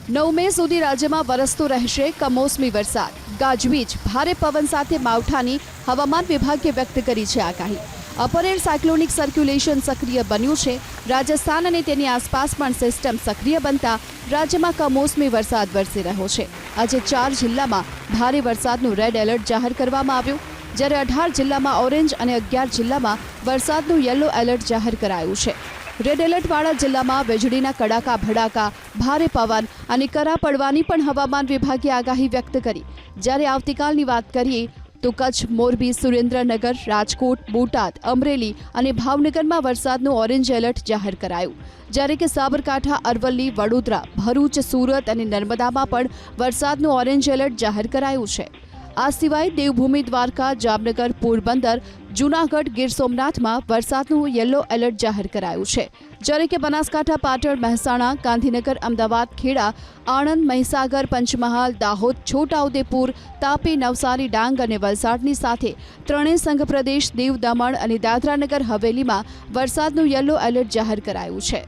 9 મે સુધી રાજ્યમાં વરસતો રહેશે કમોસમી વરસાદ। ગાજવીજ ભારે પવન સાથે માવઠાની હવામાન વિભાગે વ્યક્ત કરી છે આગાહી। અપર એર સાયક્લોનિક સર્ક્યુલેશન સક્રિય બન્યું છે। રાજસ્થાન અને તેની આસપાસ પણ સિસ્ટમ સક્રિય બનતા રાજ્યમાં કમોસમી વરસાદ વરસી રહ્યો છે। આજે 4 જિલ્લામાં ભારે વરસાદનું રેડ એલર્ટ જાહેર કરવામાં આવ્યું, જ્યારે 18 જિલ્લામાં ઓરેન્જ અને 11 જિલ્લામાં વરસાદનું યલો એલર્ટ જાહેર કરાયું છે। રેડ એલર્ટવાળા જિલ્લામાં વીજળીના કડાકા ભડાકા, ભારે પવન અને કરા પડવાની પણ હવામાન વિભાગે આગાહી વ્યક્ત કરી। જ્યારે આવતીકાલની વાત કરીએ તો કચ્છ, મોરબી, સુરેન્દ્રનગર, રાજકોટ, બોટાદ, અમરેલી અને ભાવનગરમાં વરસાદનું ઓરેન્જ એલર્ટ જાહેર કરાયું, જ્યારે કે સાબરકાંઠા, અરવલ્લી, વડોદરા, ભરૂચ, સુરત અને નર્મદામાં પણ વરસાદનું ઓરેન્જ એલર્ટ જાહેર કરાયું છે। આ સિવાય દેવભૂમિ, દ્વારકા, જામનગર, પોરબંદર, જૂનાગઢ, ગીર સોમનાથમાં વરસાદનું યલો એલર્ટ જાહેર કરાયું છે, જ્યારે કે બનાસકાંઠા, પાટણ, મહેસાણા, ગાંધીનગર, અમદાવાદ, ખેડા, આણંદ, મહીસાગર, પંચમહાલ, દાહોદ, છોટાઉદેપુર, તાપી, નવસારી, ડાંગ અને વલસાડની સાથે ત્રણેય સંઘ પ્રદેશ, દીવ, દમણ અને દાદરાનગર હવેલીમાં વરસાદનું યલો એલર્ટ જાહેર કરાયું છે।